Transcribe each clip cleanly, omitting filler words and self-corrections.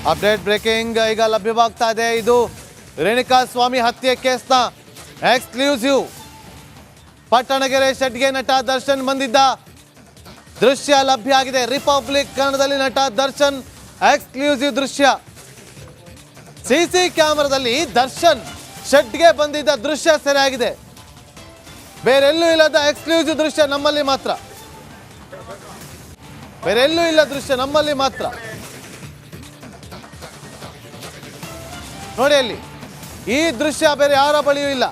Update breaking ಈಗ ಲಭ್ಯವಾಗ್ತಾ ಇದೆ. ಇದು ರೇಣುಕಾ ಸ್ವಾಮಿ ಹತ್ಯೆ ಕೇಸ್ನ ಎಕ್ಸ್ಕ್ಲೂಸಿವ್. ಪಟ್ಟಣಗೆರೆ ಶೆಡ್ಗೆ ನಟ ದರ್ಶನ್ ಬಂದಿದ್ದ ದೃಶ್ಯ ಲಭ್ಯ ಆಗಿದೆ. ರಿಪಬ್ಲಿಕ್ ಕನ್ನಡದಲ್ಲಿ ನಟ ದರ್ಶನ್ ಎಕ್ಸ್ಕ್ಲೂಸಿವ್ ದೃಶ್ಯ. ಸಿಸಿ ಕ್ಯಾಮೆರಾದಲ್ಲಿ ದರ್ಶನ್ ಶೆಡ್ಗೆ ಬಂದಿದ್ದ ದೃಶ್ಯ ಸೆರೆಯಾಗಿದೆ. ಬೇರೆಲ್ಲೂ ಇಲ್ಲದ ಎಕ್ಸ್ಕ್ಲೂಸಿವ್ ದೃಶ್ಯ ನಮ್ಮಲ್ಲಿ ಮಾತ್ರ. ಬೇರೆಲ್ಲೂ ಇಲ್ಲ ದೃಶ್ಯ ನಮ್ಮಲ್ಲಿ ಮಾತ್ರ. ನೋಡಿ ಅಲ್ಲಿ ಈ ದೃಶ್ಯ ಬೇರೆ ಯಾರ ಬಳಿಯೂ ಇಲ್ಲ.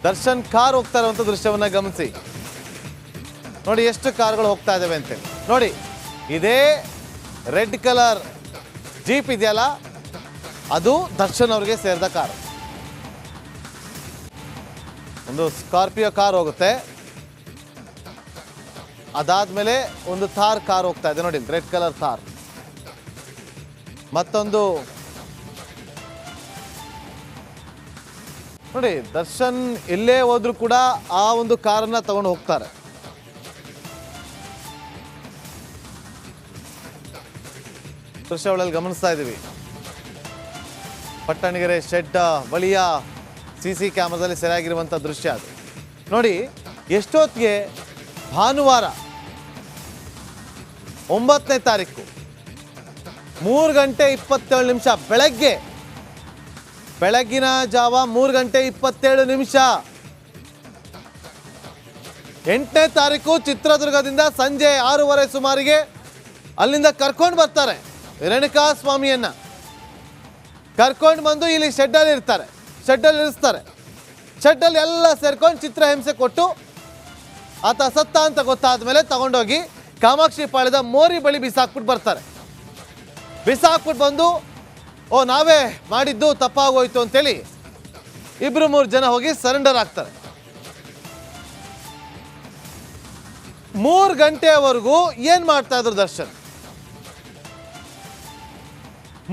ದರ್ಶನ್ ಕಾರ್ ಹೋಗ್ತಾ ಇರುವಂತ ದೃಶ್ಯವನ್ನ ಗಮನಿಸಿ. ನೋಡಿ ಎಷ್ಟು ಕಾರ್ಗಳು ಹೋಗ್ತಾ ಇದಾವೆ ಅಂತೇಳಿ. ನೋಡಿ ಇದೇ ರೆಡ್ ಕಲರ್ ಜೀಪ್ ಇದೆಯಲ್ಲ, ಅದು ದರ್ಶನ್ ಅವ್ರಿಗೆ ಸೇರಿದ ಕಾರು. ಒಂದು ಸ್ಕಾರ್ಪಿಯೋ ಕಾರ್ ಹೋಗುತ್ತೆ, ಅದಾದ್ಮೇಲೆ ಒಂದು ಥಾರ್ ಕಾರ್ ಹೋಗ್ತಾ ಇದೆ. ನೋಡಿ ರೆಡ್ ಕಲರ್ ಥಾರ್. ಮತ್ತೊಂದು ನೋಡಿ ದರ್ಶನ್ ಎಲ್ಲೇ ಹೋದ್ರು ಕೂಡ ಆ ಒಂದು ಕಾರನ್ನ ತಗೊಂಡು ಹೋಗ್ತಾರೆ. ದೃಶ್ಯಗಳಲ್ಲಿ ಗಮನಿಸ್ತಾ ಇದ್ದೀವಿ. ಪಟ್ಟಣಗೆರೆ ಶೆಡ್ ಬಳಿಯ ಸಿಸಿ ಕ್ಯಾಮೆರಾದಲ್ಲಿ ಸೆರೆಯಾಗಿರುವಂಥ ದೃಶ್ಯ ಅದು. ನೋಡಿ ಎಷ್ಟೊತ್ತಿಗೆ ಭಾನುವಾರ 9ನೇ ತಾರೀಕು 3:27 ಬೆಳಗ್ಗಿನ ಜಾವ 3:27. 8ನೇ ತಾರೀಕು ಚಿತ್ರದುರ್ಗದಿಂದ ಸಂಜೆ 6:30 ಸುಮಾರಿಗೆ ಅಲ್ಲಿಂದ ಕರ್ಕೊಂಡು ಬರ್ತಾರೆ. ರೇಣುಕಾ ಸ್ವಾಮಿಯನ್ನ ಕರ್ಕೊಂಡು ಬಂದು ಇಲ್ಲಿ ಶೆಡ್ಡಲ್ಲಿ ಇರ್ತಾರೆ, ಶೆಡ್ಡಲ್ಲಿ ಇರಿಸ್ತಾರೆ. ಶೆಡ್ಡಲ್ಲಿ ಎಲ್ಲ ಸೇರ್ಕೊಂಡು ಚಿತ್ರಹಿಂಸೆ ಕೊಟ್ಟು ಆತ ಸತ್ತ ಅಂತ ಗೊತ್ತಾದ ಮೇಲೆ ತಗೊಂಡೋಗಿ ಕಾಮಾಕ್ಷಿ ಪಾಳ್ಯದ ಮೋರಿ ಬಳಿ ಬಿಸಾಕ್ಬಿಟ್ಟು ಬರ್ತಾರೆ. ಬಿಸಾಕ್ಬಿಟ್ಟು ಬಂದು ನಾವೇ ಮಾಡಿದ್ದು ತಪ್ಪಾಗೋಯ್ತು ಅಂತೇಳಿ 2-3 ಜನ ಹೋಗಿ ಸರೆಂಡರ್ ಆಗ್ತಾರೆ. 3 ಗಂಟೆವರೆಗೂ ಏನ್ ಮಾಡ್ತಾ ಇದ್ರು ದರ್ಶನ್?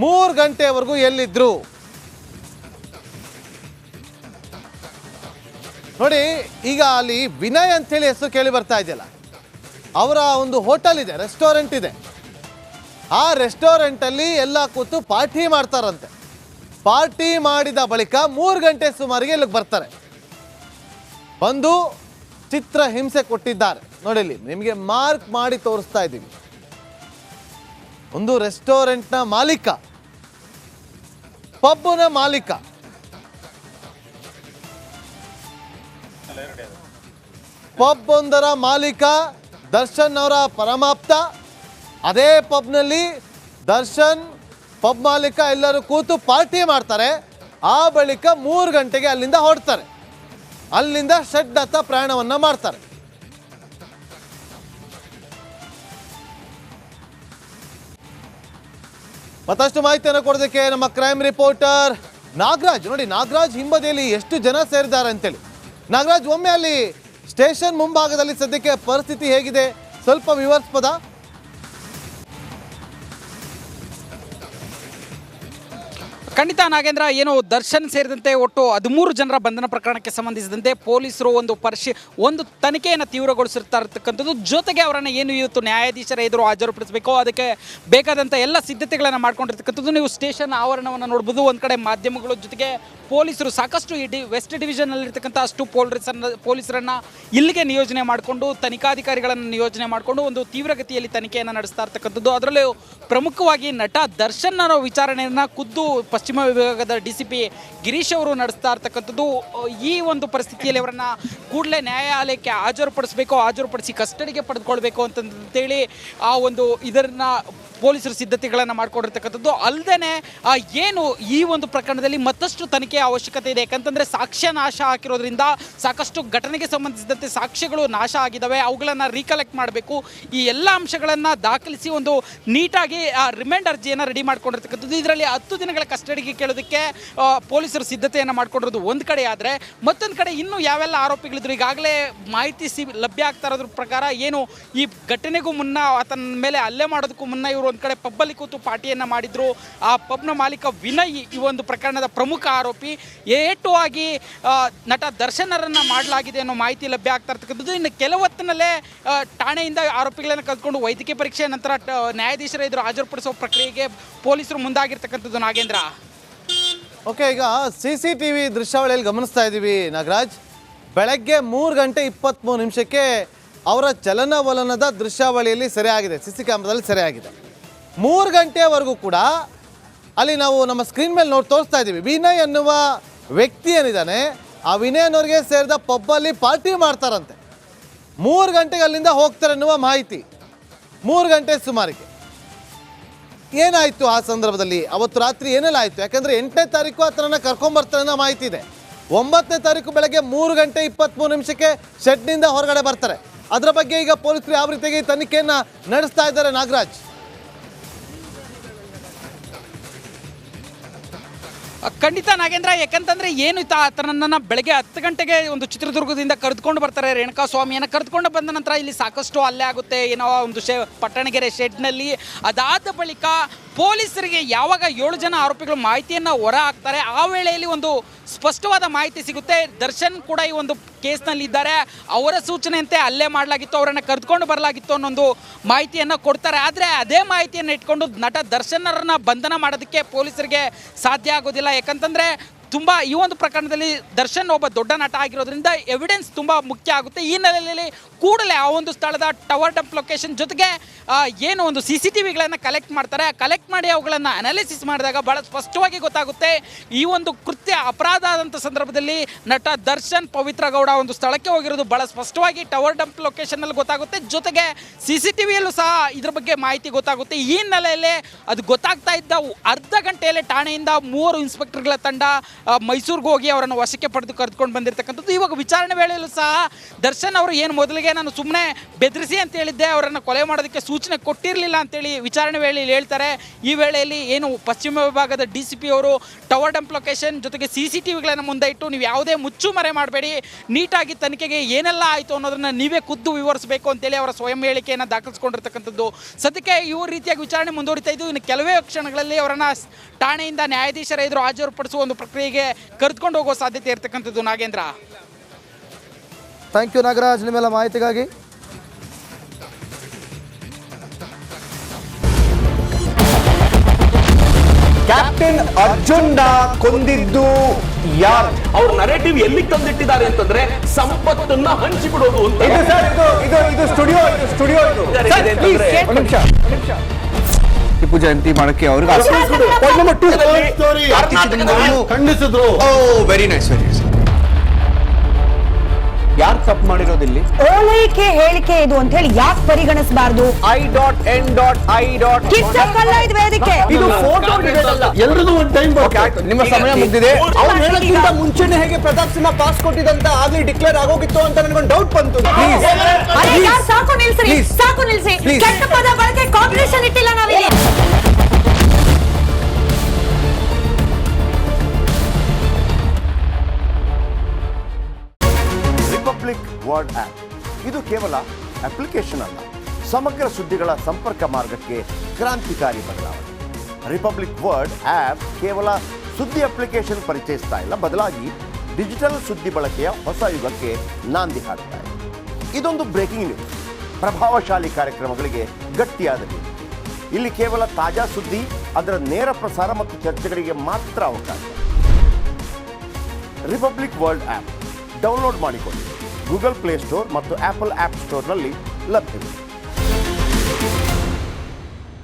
3 ಗಂಟೆವರೆಗೂ ಎಲ್ಲಿದ್ರು ನೋಡಿ. ಈಗ ಅಲ್ಲಿ ವಿನಯ್ ಅಂತೇಳಿ ಹೆಸರು ಕೇಳಿ ಬರ್ತಾ ಇದೆಯಲ್ಲ, ಅವರ ಒಂದು ಹೋಟೆಲ್ ಇದೆ, ರೆಸ್ಟೋರೆಂಟ್ ಇದೆ. ಆ ರೆಸ್ಟೋರೆಂಟ್ ಅಲ್ಲಿ ಎಲ್ಲ ಕೂತು ಪಾರ್ಟಿ ಮಾಡ್ತಾರಂತೆ. ಪಾರ್ಟಿ ಮಾಡಿದ ಬಳಿಕ 3 ಗಂಟೆ ಸುಮಾರಿಗೆ ಇಲ್ಲಿಗೆ ಬರ್ತಾರೆ. ಬಂದು ಚಿತ್ರ ಹಿಂಸೆ ಕೊಟ್ಟಿದ್ದಾರೆ. ನೋಡಿ ಇಲ್ಲಿ ನಿಮಗೆ ಮಾರ್ಕ್ ಮಾಡಿ ತೋರಿಸ್ತಾ ಇದ್ದೀವಿ. ಒಂದು ರೆಸ್ಟೋರೆಂಟ್ನ ಮಾಲೀಕ, ಪಬ್ನ ಮಾಲೀಕ, ಪಬ್ ಒಂದರ ಮಾಲೀಕ ದರ್ಶನ್ ಅವರ ಪರಮಾಪ್ತ. ಅದೇ ಪಬ್ನಲ್ಲಿ ದರ್ಶನ್, ಪಬ್ ಮಾಲೀಕ ಎಲ್ಲರೂ ಕೂತು ಪಾರ್ಟಿ ಮಾಡ್ತಾರೆ. ಆ ಬಳಿಕ 3 ಗಂಟೆಗೆ ಅಲ್ಲಿಂದ ಹೊರಡ್ತಾರೆ. ಅಲ್ಲಿಂದ ಶೆಡ್ ಹತ್ತ ಪ್ರಯಾಣವನ್ನ ಮಾಡ್ತಾರೆ. ಮತ್ತಷ್ಟು ಮಾಹಿತಿಯನ್ನು ಕೊಡೋದಕ್ಕೆ ನಮ್ಮ ಕ್ರೈಮ್ ರಿಪೋರ್ಟರ್ ನಾಗರಾಜ್. ನೋಡಿ ನಾಗರಾಜ್ ಹಿಂಬದಿಯಲ್ಲಿ ಎಷ್ಟು ಜನ ಸೇರಿದ್ದಾರೆ ಅಂತೇಳಿ. ನಾಗರಾಜ್, ಒಮ್ಮೆ ಅಲ್ಲಿ ಸ್ಟೇಷನ್ ಮುಂಭಾಗದಲ್ಲಿ ಸದ್ಯಕ್ಕೆ ಪರಿಸ್ಥಿತಿ ಹೇಗಿದೆ ಸ್ವಲ್ಪ ವಿವರಿಸಬಹುದಾ? ಖಂಡಿತ ನಾಗೇಂದ್ರ, ಏನು ದರ್ಶನ್ ಸೇರಿದಂತೆ ಒಟ್ಟು 13 ಜನರ ಬಂಧನ ಪ್ರಕರಣಕ್ಕೆ ಸಂಬಂಧಿಸಿದಂತೆ ಪೊಲೀಸರು ಒಂದು ತನಿಖೆಯನ್ನು ತೀವ್ರಗೊಳಿಸಿರ್ತಾ ಇರ್ತಕ್ಕಂಥದ್ದು. ಜೊತೆಗೆ ಅವರನ್ನು ಏನು ಇವತ್ತು ನ್ಯಾಯಾಧೀಶರ ಎದುರು ಹಾಜರುಪಡಿಸಬೇಕು, ಅದಕ್ಕೆ ಬೇಕಾದಂಥ ಎಲ್ಲ ಸಿದ್ಧತೆಗಳನ್ನು ಮಾಡ್ಕೊಂಡಿರ್ತಕ್ಕಂಥದ್ದು. ನೀವು ಸ್ಟೇಷನ್ ಆವರಣವನ್ನು ನೋಡ್ಬೋದು. ಒಂದು ಕಡೆ ಮಾಧ್ಯಮಗಳು, ಜೊತೆಗೆ ಪೊಲೀಸರು ಸಾಕಷ್ಟು ವೆಸ್ಟ್ ಡಿವಿಷನ್ನಲ್ಲಿರ್ತಕ್ಕಂಥ ಅಷ್ಟು ಪೊಲೀಸರನ್ನು ಇಲ್ಲಿಗೆ ನಿಯೋಜನೆ ಮಾಡಿಕೊಂಡು, ತನಿಖಾಧಿಕಾರಿಗಳನ್ನು ನಿಯೋಜನೆ ಮಾಡಿಕೊಂಡು ಒಂದು ತೀವ್ರಗತಿಯಲ್ಲಿ ತನಿಖೆಯನ್ನು ನಡೆಸ್ತಾ ಇರ್ತಕ್ಕಂಥದ್ದು. ಅದರಲ್ಲೂ ಪ್ರಮುಖವಾಗಿ ನಟ ದರ್ಶನ್ ಅನ್ನೋ ವಿಚಾರಣೆಯನ್ನು ಖುದ್ದು ಪಶ್ಚಿಮ ವಿಭಾಗದ DCP ಗಿರೀಶ್ ಅವರು ನಡೆಸ್ತಾ ಇರ್ತಕ್ಕಂಥದ್ದು. ಈ ಒಂದು ಪರಿಸ್ಥಿತಿಯಲ್ಲಿ ಅವರನ್ನು ಕೂಡಲೇ ನ್ಯಾಯಾಲಯಕ್ಕೆ ಹಾಜರುಪಡಿಸಿ ಕಸ್ಟಡಿಗೆ ಪಡೆದುಕೊಳ್ಬೇಕು ಅಂತಂತೇಳಿ ಇದನ್ನು ಪೊಲೀಸರು ಸಿದ್ಧತೆಗಳನ್ನು ಮಾಡಿಕೊಂಡಿರ್ತಕ್ಕಂಥದ್ದು. ಅಲ್ಲದೆ ಏನು ಈ ಒಂದು ಪ್ರಕರಣದಲ್ಲಿ ಮತ್ತಷ್ಟು ತನಿಖೆಯ ಅವಶ್ಯಕತೆ ಇದೆ. ಯಾಕಂತಂದರೆ ಸಾಕ್ಷ್ಯ ನಾಶ ಹಾಕಿರೋದ್ರಿಂದ ಸಾಕಷ್ಟು ಘಟನೆಗೆ ಸಂಬಂಧಿಸಿದಂತೆ ಸಾಕ್ಷ್ಯಗಳು ನಾಶ ಆಗಿದ್ದಾವೆ. ಅವುಗಳನ್ನು ರೀಕಲೆಕ್ಟ್ ಮಾಡಬೇಕು. ಈ ಎಲ್ಲ ಅಂಶಗಳನ್ನು ದಾಖಲಿಸಿ ಒಂದು ನೀಟಾಗಿ ರಿಮೈಂಡ್ ಅರ್ಜಿಯನ್ನು ರೆಡಿ ಮಾಡ್ಕೊಂಡಿರ್ತಕ್ಕಂಥದ್ದು. ಇದರಲ್ಲಿ 10 ದಿನಗಳ ಕಸ್ಟಡಿಗೆ ಕೇಳೋದಕ್ಕೆ ಪೊಲೀಸರು ಸಿದ್ಧತೆಯನ್ನು ಮಾಡ್ಕೊಂಡಿರೋದು ಒಂದು ಕಡೆ. ಆದರೆ ಮತ್ತೊಂದು ಕಡೆ ಇನ್ನೂ ಯಾವೆಲ್ಲ ಆರೋಪಿಗಳಿದ್ರು, ಈಗಾಗಲೇ ಮಾಹಿತಿ ಲಭ್ಯ ಆಗ್ತಾ ಇರೋದ್ರ ಪ್ರಕಾರ ಏನು ಈ ಘಟನೆಗೂ ಮುನ್ನ, ಆತನ ಮೇಲೆ ಹಲ್ಲೆ ಮಾಡೋದಕ್ಕೂ ಮುನ್ನ ಇವರು ಒಂದು ಕಡೆ ಪಬ್ಬಲ್ಲಿ ಕೂತು ಪಾರ್ಟಿಯನ್ನು ಮಾಡಿದ್ರು. ಆ ಪಬ್ನ ಮಾಲೀಕ ವಿನಯ್ ಈ ಒಂದು ಪ್ರಕರಣದ ಪ್ರಮುಖ ಆರೋಪಿ. ಏಟುವಾಗಿ ನಟ ದರ್ಶನರನ್ನು ಮಾಡಲಾಗಿದೆ ಅನ್ನೋ ಮಾಹಿತಿ ಲಭ್ಯ ಆಗ್ತಾ ಇರ್ತಕ್ಕಂಥದ್ದು. ಇನ್ನು ಕೆಲವತ್ತಿನಲ್ಲೇ ಠಾಣೆಯಿಂದ ಆರೋಪಿಗಳನ್ನು ಕರೆದುಕೊಂಡು ವೈದ್ಯಕೀಯ ಪರೀಕ್ಷೆ ನಂತರ ನ್ಯಾಯಾಧೀಶರ ಎದುರು ಹಾಜರುಪಡಿಸುವ ಪ್ರಕ್ರಿಯೆಗೆ ಪೊಲೀಸರು ಮುಂದಾಗಿರ್ತಕ್ಕಂಥದ್ದು. ನಾಗೇಂದ್ರ, ಓಕೆ, ಈಗ CCTV ದೃಶ್ಯಾವಳಿಯಲ್ಲಿ ಗಮನಿಸ್ತಾ ಇದ್ದೀವಿ ನಾಗರಾಜ್. ಬೆಳಗ್ಗೆ 3:23 ಅವರ ಚಲನವಲನದ ದೃಶ್ಯಾವಳಿಯಲ್ಲಿ ಸೆರೆಯಾಗಿದೆ, CC ಕ್ಯಾಮ್ರಾದಲ್ಲಿ ಸೆರೆಯಾಗಿದೆ. 3 ಗಂಟೆವರೆಗೂ ಕೂಡ ಅಲ್ಲಿ ನಾವು ನಮ್ಮ ಸ್ಕ್ರೀನ್ ಮೇಲೆ ತೋರಿಸ್ತಾ ಇದ್ದೀವಿ. ವಿನಯ್ ಅನ್ನುವ ವ್ಯಕ್ತಿ ಏನಿದ್ದಾನೆ, ಆ ವಿನಯ್ ಅನ್ನೋರಿಗೆ ಸೇರಿದ ಪಬ್ಬಲ್ಲಿ ಪಾರ್ಟಿ ಮಾಡ್ತಾರಂತೆ. 3 ಗಂಟೆಗೆ ಅಲ್ಲಿಂದ ಹೋಗ್ತಾರೆ ಅನ್ನುವ ಮಾಹಿತಿ. 3 ಗಂಟೆ ಸುಮಾರಿಗೆ ಏನಾಯಿತು ಆ ಸಂದರ್ಭದಲ್ಲಿ? ಅವತ್ತು ರಾತ್ರಿ ಏನೆಲ್ಲ ಆಯಿತು? ಯಾಕಂದರೆ 8ನೇ ತಾರೀಕು ಆತನನ್ನು ಕರ್ಕೊಂಬರ್ತಾರೆ ಅನ್ನೋ ಮಾಹಿತಿ ಇದೆ. 9ನೇ ತಾರೀಕು ಬೆಳಗ್ಗೆ 3:23 ಶೆಡ್ನಿಂದ ಹೊರಗಡೆ ಬರ್ತಾರೆ. ಅದರ ಬಗ್ಗೆ ಈಗ ಪೊಲೀಸರು ಯಾವ ರೀತಿಯಾಗಿ ತನಿಖೆಯನ್ನು ನಡೆಸ್ತಾ ಇದ್ದಾರೆ ನಾಗರಾಜ್? ಖಂಡಿತ ನಾಗೇಂದ್ರ, ಯಾಕಂತಂದ್ರೆ ಏನು ಆತನನ್ನು ಬೆಳಗ್ಗೆ 10 ಗಂಟೆಗೆ ಒಂದು ಚಿತ್ರದುರ್ಗದಿಂದ ಕರೆದುಕೊಂಡು ಬರ್ತಾರೆ. ರೇಣುಕಾ ಸ್ವಾಮಿಯನ್ನು ಕರೆದುಕೊಂಡು ಬಂದ ನಂತರ ಇಲ್ಲಿ ಸಾಕಷ್ಟು ಹಲ್ಲೆ ಆಗುತ್ತೆ ಏನೋ ಒಂದು ಪಟ್ಟಣಗೆರೆ ಶೆಡ್ನಲ್ಲಿ. ಅದಾದ ಬಳಿಕ ಪೊಲೀಸರಿಗೆ ಯಾವಾಗ 7 ಜನ ಆರೋಪಿಗಳು ಮಾಹಿತಿಯನ್ನು ಹೊರ ಹಾಕ್ತಾರೆ, ಆ ವೇಳೆಯಲ್ಲಿ ಒಂದು ಸ್ಪಷ್ಟವಾದ ಮಾಹಿತಿ ಸಿಗುತ್ತೆ. ದರ್ಶನ್ ಕೂಡ ಈ ಒಂದು ಕೇಸ್ನಲ್ಲಿ ಇದ್ದಾರೆ, ಅವರ ಸೂಚನೆಯಂತೆ ಹಲ್ಲೆ ಮಾಡಲಾಗಿತ್ತು, ಅವರನ್ನು ಕರೆದುಕೊಂಡು ಬರಲಾಗಿತ್ತು ಅನ್ನೊಂದು ಮಾಹಿತಿಯನ್ನು ಕೊಡ್ತಾರೆ. ಆದರೆ ಅದೇ ಮಾಹಿತಿಯನ್ನು ಇಟ್ಕೊಂಡು ನಟ ದರ್ಶನರನ್ನ ಬಂಧನ ಮಾಡೋದಕ್ಕೆ ಪೊಲೀಸರಿಗೆ ಸಾಧ್ಯ ಆಗೋದಿಲ್ಲ. ಯಾಕಂತಂದರೆ ಈ ಒಂದು ಪ್ರಕರಣದಲ್ಲಿ ದರ್ಶನ್ ಒಬ್ಬ ದೊಡ್ಡ ನಟ ಆಗಿರೋದ್ರಿಂದ ಎವಿಡೆನ್ಸ್ ತುಂಬ ಮುಖ್ಯ ಆಗುತ್ತೆ. ಈ ನೆಲೆಯಲ್ಲಿ ಕೂಡಲೇ ಆ ಒಂದು ಸ್ಥಳದ ಟವರ್ ಡಂಪ್ ಲೊಕೇಶನ್ ಜೊತೆಗೆ ಏನು ಒಂದು CCTVಗಳನ್ನು ಕಲೆಕ್ಟ್ ಮಾಡ್ತಾರೆ. ಕಲೆಕ್ಟ್ ಮಾಡಿ ಅವುಗಳನ್ನು ಅನಾಲಿಸಿಸ್ ಮಾಡಿದಾಗ ಭಾಳ ಸ್ಪಷ್ಟವಾಗಿ ಗೊತ್ತಾಗುತ್ತೆ ಈ ಒಂದು ಕೃತ್ಯ ಅಪರಾಧ ಆದಂಥ ಸಂದರ್ಭದಲ್ಲಿ ನಟ ದರ್ಶನ್ ಪವಿತ್ರ ಗೌಡ ಒಂದು ಸ್ಥಳಕ್ಕೆ ಹೋಗಿರೋದು ಭಾಳ ಸ್ಪಷ್ಟವಾಗಿ ಟವರ್ ಡಂಪ್ ಲೊಕೇಶನ್ನಲ್ಲಿ ಗೊತ್ತಾಗುತ್ತೆ. ಜೊತೆಗೆ CCTVಯಲ್ಲೂ ಸಹ ಇದ್ರ ಬಗ್ಗೆ ಮಾಹಿತಿ ಗೊತ್ತಾಗುತ್ತೆ. ಈ ನೆಲೆಯಲ್ಲಿ ಅದು ಗೊತ್ತಾಗ್ತಾ ಇದ್ದ ಅರ್ಧ ಗಂಟೆಯಲ್ಲೇ ಠಾಣೆಯಿಂದ 3 ಇನ್ಸ್ಪೆಕ್ಟರ್ಗಳ ತಂಡ ಮೈಸೂರಿಗೆ ಹೋಗಿ ಅವರನ್ನು ವಶಕ್ಕೆ ಪಡೆದು ಕರೆದುಕೊಂಡು ಬಂದಿರತಕ್ಕಂಥದ್ದು. ಇವಾಗ ವಿಚಾರಣೆ ವೇಳೆಯಲ್ಲೂ ಸಹ ದರ್ಶನ್ ಅವರು ಏನು ಮೊದಲಿಗೆ ನಾನು ಸುಮ್ಮನೆ ಬೆದರಿಸಿ ಅಂತ ಹೇಳಿದ್ದೆ, ಅವರನ್ನು ಕೊಲೆ ಮಾಡೋದಕ್ಕೆ ಸೂಚನೆ ಕೊಟ್ಟಿರಲಿಲ್ಲ ಅಂತೇಳಿ ವಿಚಾರಣೆ ವೇಳೆಯಲ್ಲಿ ಹೇಳ್ತಾರೆ. ಈ ವೇಳೆಯಲ್ಲಿ ಏನು ಪಶ್ಚಿಮ ವಿಭಾಗದ DCP ಅವರು ಟವರ್ ಡಂಪ್ ಲೊಕೇಶನ್ ಜೊತೆಗೆ CCTVಗಳನ್ನು ಮುಂದೆ ಇಟ್ಟು ನೀವು ಯಾವುದೇ ಮುಚ್ಚುಮರೆ ಮಾಡಬೇಡಿ, ನೀಟಾಗಿ ತನಿಖೆಗೆ ಏನೆಲ್ಲ ಆಯಿತು ಅನ್ನೋದನ್ನು ನೀವೇ ಖುದ್ದು ವಿವರಿಸಬೇಕು ಅಂತೇಳಿ ಅವರ ಸ್ವಯಂ ಹೇಳಿಕೆಯನ್ನು ದಾಖಲಿಸಿಕೊಂಡಿರ್ತಕ್ಕಂಥದ್ದು. ಸದ್ಯಕ್ಕೆ ಈ ರೀತಿಯಾಗಿ ವಿಚಾರಣೆ ಮುಂದುವರಿತಾ ಇದ್ದು, ಇನ್ನು ಕೆಲವೇ ಕ್ಷಣಗಳಲ್ಲಿ ಅವರನ್ನು ಠಾಣೆಯಿಂದ ನ್ಯಾಯಾಧೀಶರ ಎದುರು ಹಾಜರುಪಡಿಸುವ ಒಂದು ಪ್ರಕ್ರಿಯೆಗೆ ಕರೆದುಕೊಂಡು ಹೋಗೋ ಸಾಧ್ಯತೆ ಇರತಕ್ಕಂಥದ್ದು. ನಾಗೇಂದ್ರ, ಥ್ಯಾಂಕ್ ಯು ನಾಗರಾಜ್ ನಿಮ್ಮೆಲ್ಲ ಮಾಹಿತಿಗಾಗಿ. ಕ್ಯಾಪ್ಟನ್ ಅರ್ಜುನ್ ಕೊಂದಿದ್ದು ಯಾರು? ಅವ್ರ ನರೇಟಿವ್ ಎಲ್ಲಿ ತಂದಿಟ್ಟಿದ್ದಾರೆ ಅಂತಂದ್ರೆ ಸಂಪತ್ತನ್ನ ಹಂಚಿಬಿಡೋದು ಅಂತ. ಇದು ಸ್ಟುಡಿಯೋ ಟಿಪ್ಪು ಜಯಂತಿ ಮಾಡಕ್ಕೆ ಅವ್ರಿಗೆ ಖಂಡಿಸಿದ್ರು. Very nice. ಯಾರು ತಪ್ಪು ಮಾಡಿರೋದಿಲ್ಲಿ? ಓಲೈಕೆ ಹೇಳಿಕೆ ಇದು ಅಂತ ಹೇಳಿ ಯಾಕೆ ಪರಿಗಣಿಸಬಾರದು? I.N.I. ಇದು ವೇದಿಕೆ, ಇದು ಫೋಟೋ ಎಲ್ಲರದು ಒಂದು ಟೈಮ್. ನಿಮ್ಮ ಸಮಯ ಮುಗಿದಿದೆ. ಅವ್ರು ಹೇಳೋಕ್ಕಿಂತ ಮುಂಚೆನೆ ಹೇಗೆ ಪ್ರತಾಪ್ ಸಿಂಹ ಪಾಸ್ ಕೊಟ್ಟಿದಂತ ಆಗ್ಲಿ ಡಿಕ್ಲೇರ್ ಆಗೋಗಿತ್ತು ಅಂತ ನನಗೊಂದು ಡೌಟ್ ಬಂತು. ಸಾಕು ನಿಲ್ಸಿ, ಸಾಕು ನಿಲ್ಸಿ. ಕೆಟ್ಟ ಪದ ಬಳಕೆ ಕಾಂಬಿನೇಷನ್ ಇಟ್ಟಿಲ್ಲ ನಾವಿಲ್ಲಿ. ರಿಪಬ್ಲಿಕ್ ವರ್ಡ್ ಆಪ್ ಇದು ಕೇವಲ ಅಪ್ಲಿಕೇಶನ್ ಅಲ್ಲ, ಸಮಗ್ರ ಸುದ್ದಿಗಳ ಸಂಪರ್ಕ ಮಾರ್ಗಕ್ಕೆ ಕ್ರಾಂತಿಕಾರಿ ಬದಲಾವಣೆ. ರಿಪಬ್ಲಿಕ್ ವರ್ಡ್ ಆಪ್ ಕೇವಲ ಸುದ್ದಿ ಅಪ್ಲಿಕೇಶನ್ ಪರಿಚಯಿಸ್ತಾ ಇಲ್ಲ, ಬದಲಾಗಿ ಡಿಜಿಟಲ್ ಸುದ್ದಿ ಬಳಕೆಯ ಹೊಸ ಯುಗಕ್ಕೆ ನಾಂದಿ ಹಾಡ್ತಾ ಇದೆ. ಇದೊಂದು ಬ್ರೇಕಿಂಗ್ ನ್ಯೂಸ್, ಪ್ರಭಾವಶಾಲಿ ಕಾರ್ಯಕ್ರಮಗಳಿಗೆ ಗಟ್ಟಿಯಾದ ನ್ಯೂಸ್. ಇಲ್ಲಿ ಕೇವಲ ತಾಜಾ ಸುದ್ದಿ, ಅದರ ನೇರ ಪ್ರಸಾರ ಮತ್ತು ಚರ್ಚೆಗಳಿಗೆ ಮಾತ್ರ ಅವಕಾಶ. ರಿಪಬ್ಲಿಕ್ ವರ್ಲ್ಡ್ ಆ್ಯಪ್ ಡೌನ್ಲೋಡ್ ಮಾಡಿಕೊಳ್ಳಿ. ಗೂಗಲ್ ಪ್ಲೇಸ್ಟೋರ್ ಮತ್ತು ಆಪಲ್ ಆ್ಯಪ್ ಸ್ಟೋರ್ನಲ್ಲಿ ಲಭ್ಯವಿದೆ.